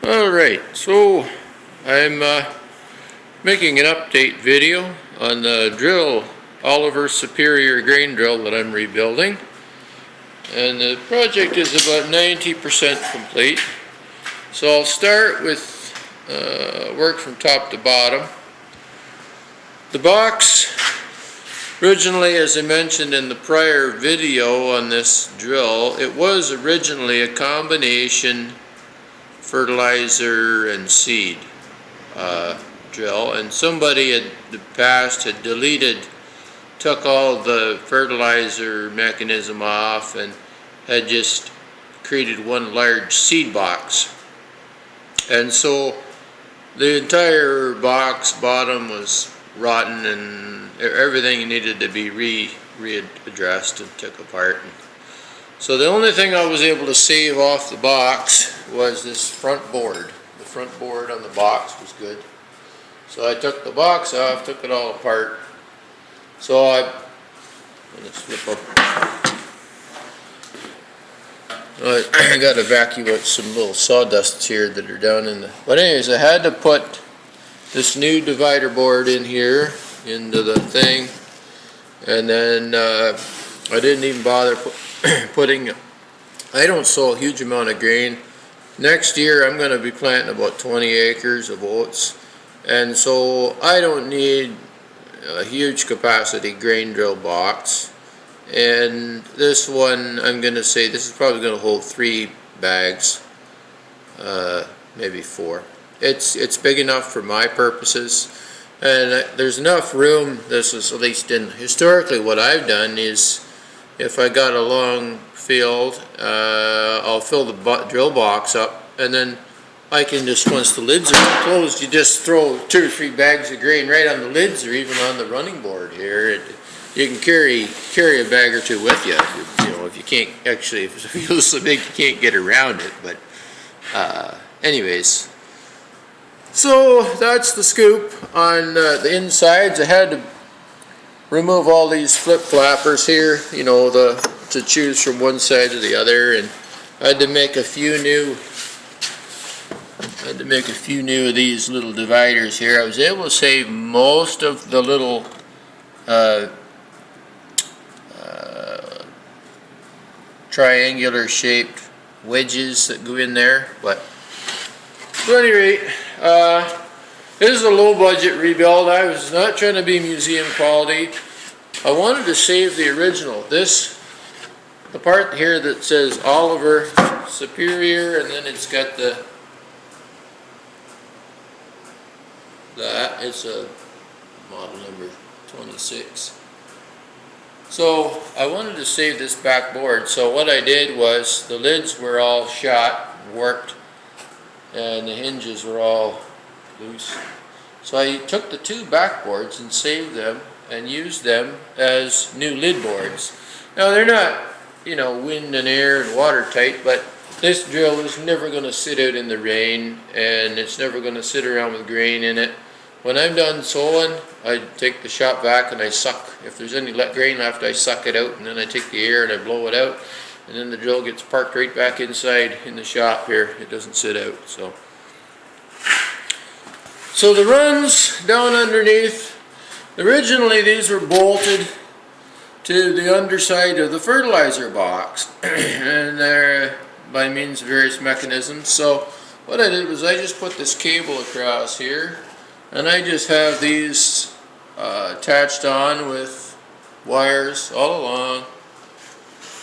Alright, so I'm making an update video on the drill, Oliver Superior grain drill that I'm rebuilding. And the project is about 90% complete. So I'll start with work from top to bottom. The box, originally, as I mentioned in the prior video on this drill, it was originally a combination fertilizer and seed drill, and somebody in the past had took all the fertilizer mechanism off and had just created one large seed box. And so the entire box bottom was rotten and everything needed to be readdressed and took apart. So the only thing I was able to save off the box was this front board. The front board on the box was good. So I took the box off, took it all apart. So I got to vacuum out some little sawdusts here that are down in the... But anyways, I had to put this new divider board in here into the thing. And then I didn't even bother putting... I don't sow a huge amount of grain. Next year I'm going to be planting about 20 acres of oats. And so I don't need a huge capacity grain drill box. And this one, I'm going to say this is probably going to hold 3 bags, maybe 4. It's big enough for my purposes, and there's enough room. This is, at least in historically, what I've done is, if I got a long field, I'll fill the drill box up, and then I can just, once the lids are closed, you just throw 2 or 3 bags of grain right on the lids, or even on the running board here. You can carry a bag or 2 with you. You know, if you can't actually, if the field is so big you can't get around it. But anyways, so that's the scoop on the insides. I had to remove all these flip flappers here, you know, to choose from one side to the other, and I had to make a few new. Of these little dividers here. I was able to save most of the little triangular shaped wedges that go in there, but at any rate, this is a low budget rebuild. I was not trying to be museum quality. I wanted to save the original. The part here that says Oliver Superior, and then it's got it's a model number 26. So I wanted to save this back board. So what I did was, the lids were all shot, warped, and the hinges were all loose. So I took the 2 back boards and saved them and used them as new lid boards. Now they're not, you know, wind and air and watertight, but this drill is never going to sit out in the rain, and it's never going to sit around with grain in it. When I'm done sowing, I take the shop vac and I suck. If there's any grain left, I suck it out, and then I take the air and I blow it out, and then the drill gets parked right back inside in the shop here. It doesn't sit out. So the runs down underneath, originally these were bolted to the underside of the fertilizer box, and they're by means of various mechanisms. So what I did was I just put this cable across here, and I just have these attached on with wires all along.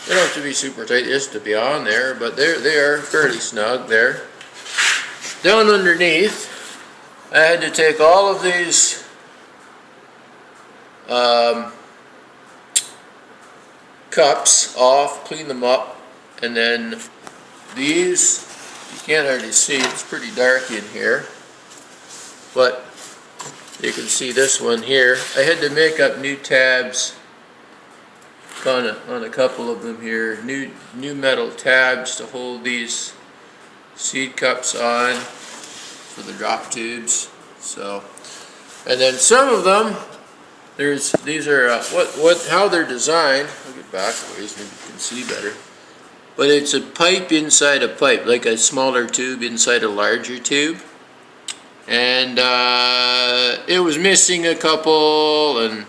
They don't have to be super tight just to be on there, but they are fairly snug there. Down underneath, I had to take all of these cups off, clean them up, and then these, you can't hardly see, it's pretty dark in here, but you can see this one here. I had to make up new tabs on a couple of them here, new metal tabs to hold these seed cups on for the drop tubes. So, and then some of them, these are how they're designed. I'll get back a ways, maybe you can see better. but it's a pipe inside a pipe, like a smaller tube inside a larger tube. And it was missing a couple, and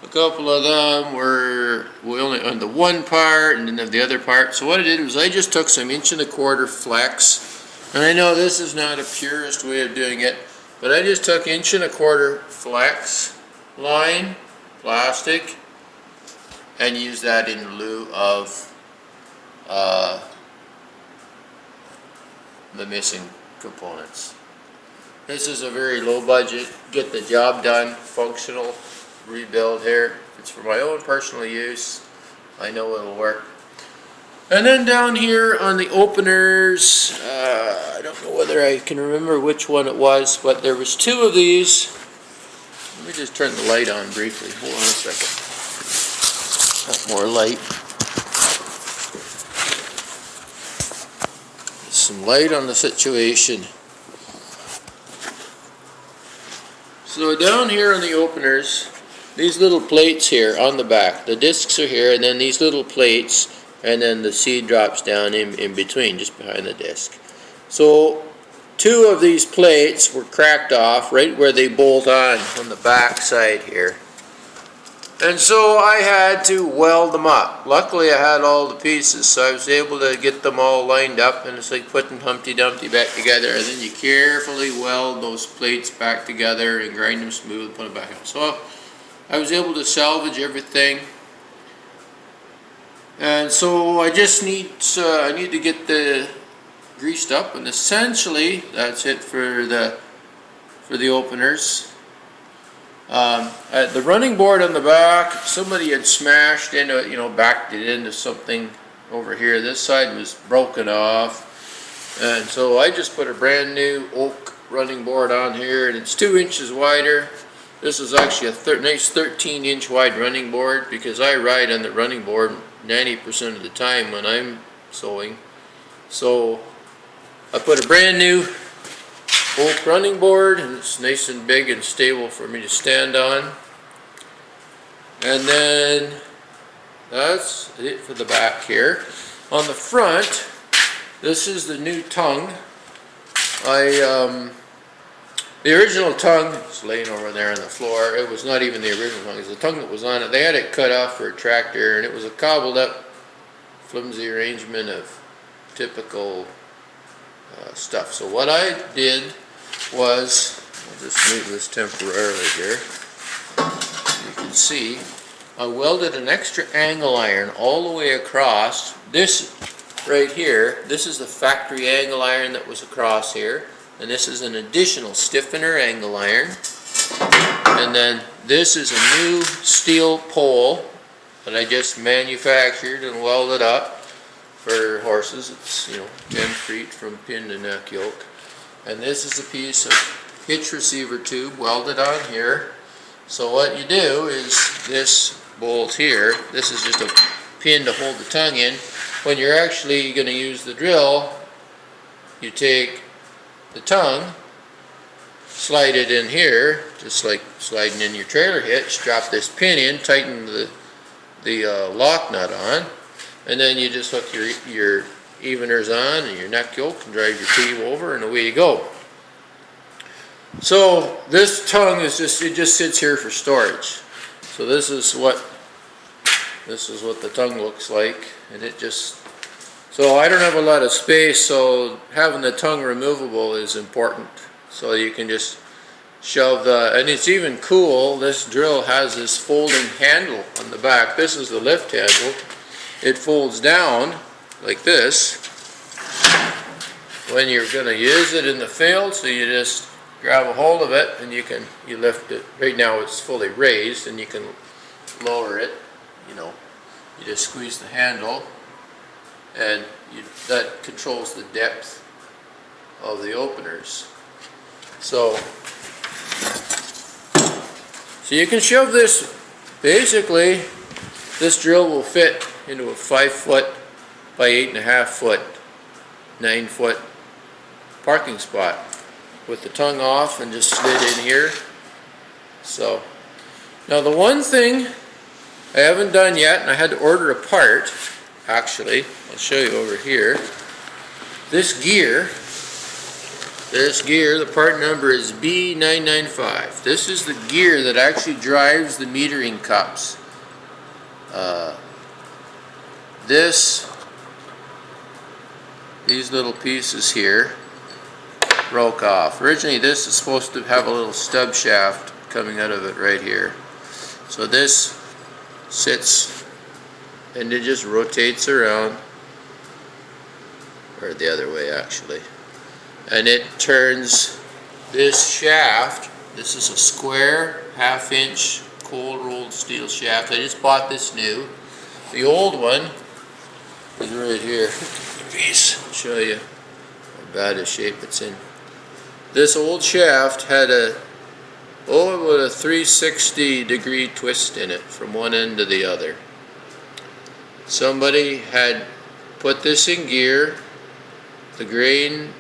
a couple of them were only on the one part and then the other part. So what I did was I just took some 1¼ flex. And I know this is not a purist way of doing it, but I just took 1¼ flex line, plastic, and used that in lieu of the missing components. This is a very low budget, get the job done, functional rebuild here. It's for my own personal use. I know it'll work. And then down here on the openers, I don't know whether I can remember which one it was, but there was 2 of these. Let me just turn the light on briefly. Hold on a second. Got more light. Some light on the situation. So down here on the openers, these little plates here on the back, the discs are here, and then these little plates, and then the seed drops down in between, just behind the disc. So 2 of these plates were cracked off right where they bolt on the back side here. And so I had to weld them up. Luckily I had all the pieces, so I was able to get them all lined up, and it's like putting Humpty Dumpty back together, and then you carefully weld those plates back together and grind them smooth and put them back on. So I was able to salvage everything. And so I just need I need to get the greased up, and essentially that's it for the openers. The running board on the back, somebody had smashed into it, backed it into something over here. This side was broken off, and so I just put a brand new oak running board on here, and it's 2 inches wider. This is actually a nice 13-inch wide running board, because I ride on the running board 90% of the time when I'm sewing. So I put a brand new oak running board, and it's nice and big and stable for me to stand on. And then that's it for the back here. On the front, this is the new tongue. The original tongue is laying over there on the floor. It was not even the original tongue. It was the tongue that was on it. They had it cut off for a tractor, and it was a cobbled up, flimsy arrangement of typical stuff. So what I did was, I'll just move this temporarily here. You can see, I welded an extra angle iron all the way across. This right here, this is the factory angle iron that was across here. And this is an additional stiffener angle iron. And then this is a new steel pole that I just manufactured and welded up for horses. It's 10 feet from pin to neck yoke. And this is a piece of hitch receiver tube welded on here. So what you do is this bolt here, this is just a pin to hold the tongue in. When you're actually going to use the drill, you take the tongue, slide it in here, just like sliding in your trailer hitch, drop this pin in, tighten the lock nut on, and then you just hook your eveners on and your neck yoke and drive your team over, and away you go. So this tongue is it just sits here for storage. So this is what the tongue looks like, and so I don't have a lot of space, so having the tongue removable is important. So you can just shove and it's even cool, this drill has this folding handle on the back. This is the lift handle. It folds down like this when you're going to use it in the field, so you just grab a hold of it and you lift it. Right now it's fully raised, and you can lower it, you just squeeze the handle, and that controls the depth of the openers. So you can shove this, basically this drill will fit into a 5-foot by 8.5-foot, 9-foot parking spot with the tongue off and just slid in here. So now the one thing I haven't done yet, and I had to order a part, Actually, I'll show you over here. This gear, the part number is B995. This is the gear that actually drives the metering cups. These little pieces here broke off. Originally this is supposed to have a little stub shaft coming out of it right here. So this sits and it just rotates around, or the other way actually, and it turns this shaft. This is a square 1/2 inch cold rolled steel shaft. I just bought this new. The old one is right here. I'll show you how bad a shape it's in. This old shaft had about a 360-degree twist in it from one end to the other. Somebody had put this in gear. The grain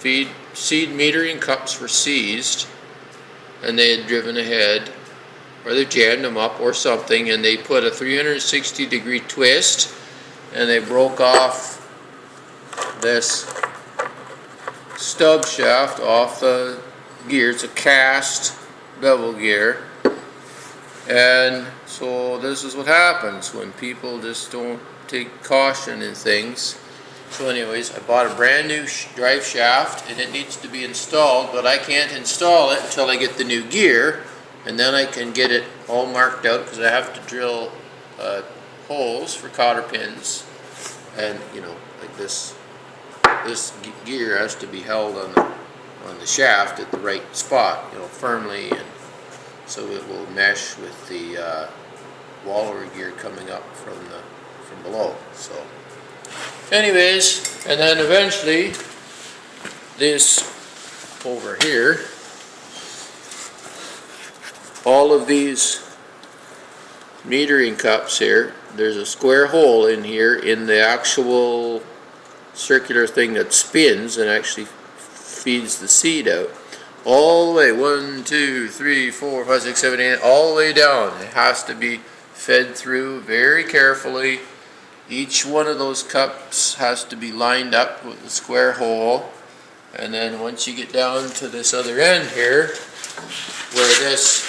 seed metering cups were seized, and they had driven ahead, or they jammed them up or something, and they put a 360-degree twist, and they broke off this stub shaft off the gear. It's a cast bevel gear, and so this is what happens when people just don't take caution in things. So anyways, I bought a brand new drive shaft, and it needs to be installed, but I can't install it until I get the new gear, and then I can get it all marked out, because I have to drill holes for cotter pins, and you know, like this gear has to be held on the shaft at the right spot, you know, firmly, and so it will mesh with the Waller gear coming up from below. So anyways, and then eventually this over here, all of these metering cups here, there's a square hole in here in the actual circular thing that spins and actually feeds the seed out. All the way, 1, 2, 3, 4, 5, 6, 7, 8, all the way down. It has to be fed through very carefully. Each one of those cups has to be lined up with the square hole. And then once you get down to this other end here, where this,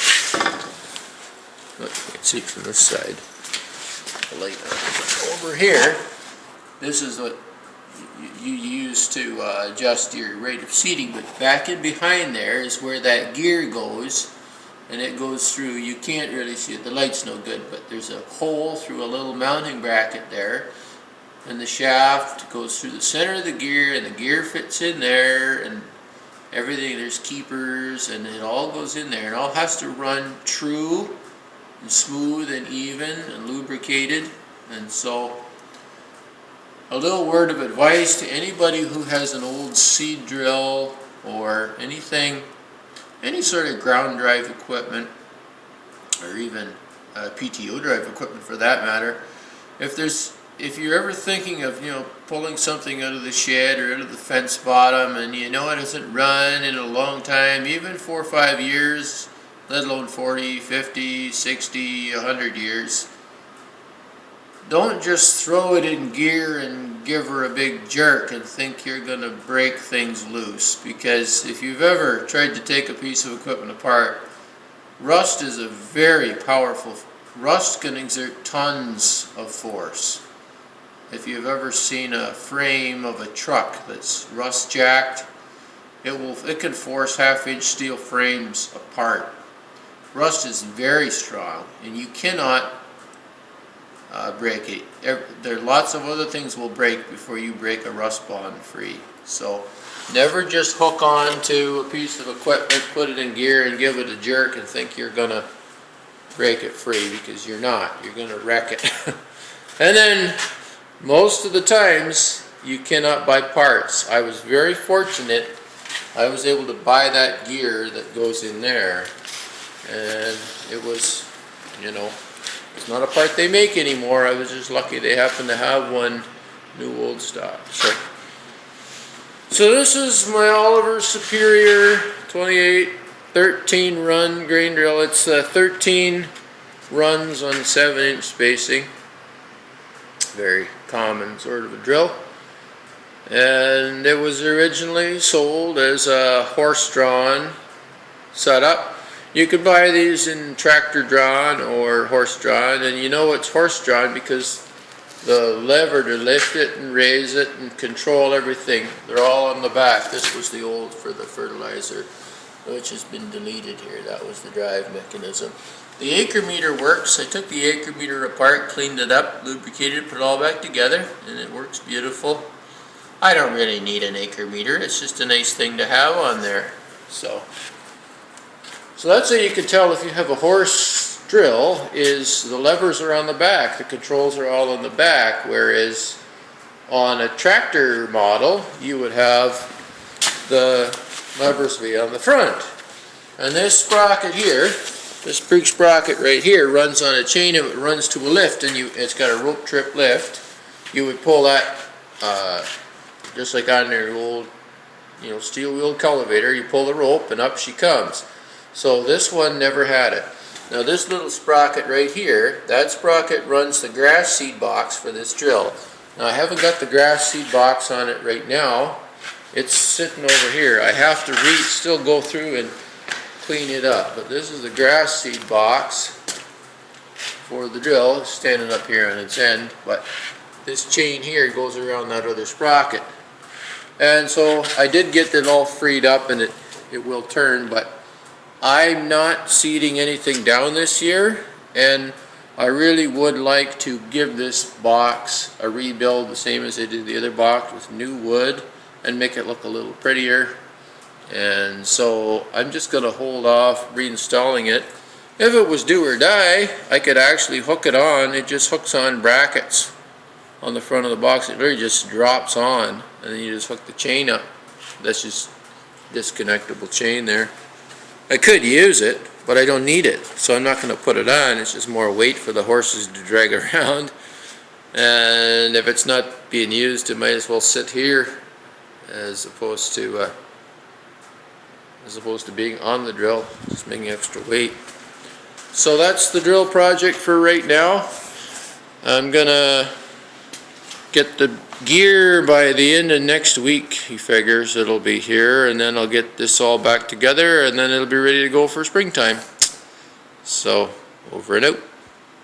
you can see from this side, the light over here, this is what you use to adjust your rate of seeding, but back in behind there is where that gear goes, and it goes through. You can't really see it, the light's no good, but there's a hole through a little mounting bracket there, and the shaft goes through the center of the gear, and the gear fits in there, and everything, there's keepers, and it all goes in there, and all has to run true and smooth and even and lubricated. And so a little word of advice to anybody who has an old seed drill or anything, any sort of ground drive equipment, or even PTO drive equipment for that matter. If you're ever thinking of, you know, pulling something out of the shed or out of the fence bottom, and you know it hasn't run in a long time, even 4 or 5 years, let alone 40, 50, 60, 100 years, don't just throw it in gear and give her a big jerk and think you're going to break things loose. Because if you've ever tried to take a piece of equipment apart, rust is a very powerful, rust can exert tons of force. If you've ever seen a frame of a truck that's rust jacked, it can force 1/2 inch steel frames apart. Rust is very strong, and you cannot break it. There are lots of other things will break before you break a rust bond free. So never just hook on to a piece of equipment, put it in gear and give it a jerk and think you're gonna break it free, because you're not. You're gonna wreck it. And then most of the times you cannot buy parts. I was very fortunate. I was able to buy that gear that goes in there, and it was, you know, it's not a part they make anymore. I was just lucky they happened to have one new old stock. So this is my Oliver Superior 2813 run grain drill. It's 13 runs on 7-inch spacing. very common sort of a drill. And it was originally sold as a horse-drawn setup. You could buy these in tractor-drawn or horse-drawn, and you know it's horse-drawn because the lever to lift it and raise it and control everything, they're all on the back. This was the old for the fertilizer, which has been deleted here. That was the drive mechanism. The acre meter works. I took the acre meter apart, cleaned it up, lubricated, put it all back together, and it works beautiful. I don't really need an acre meter. It's just a nice thing to have on there. So that's how you can tell if you have a horse drill, is the levers are on the back, the controls are all on the back, whereas on a tractor model you would have the levers be on the front. And this sprocket here, this big sprocket right here, runs on a chain and it runs to a lift, and it's got a rope trip lift. You would pull that just like on your old steel wheel cultivator. You pull the rope and up she comes. So this one never had it. Now this little sprocket right here, that sprocket runs the grass seed box for this drill. Now I haven't got the grass seed box on it right now. It's sitting over here. I have to still go through and clean it up. But this is the grass seed box for the drill. It's standing up here on its end. But this chain here goes around that other sprocket. And so I did get it all freed up, and it will turn, but I'm not seeding anything down this year, and I really would like to give this box a rebuild the same as I did the other box, with new wood, and make it look a little prettier. And so I'm just going to hold off reinstalling it. If it was do or die, I could actually hook it on. It just hooks on brackets on the front of the box. It really just drops on, and then you just hook the chain up. That's just disconnectable chain there. I could use it, but I don't need it, so I'm not going to put it on. It's just more weight for the horses to drag around. And if it's not being used, it might as well sit here as opposed to being on the drill, just making extra weight. So that's the drill project for right now. I'm gonna get the gear by the end of next week. He figures it'll be here, and then I'll get this all back together, and then it'll be ready to go for springtime. So over and out.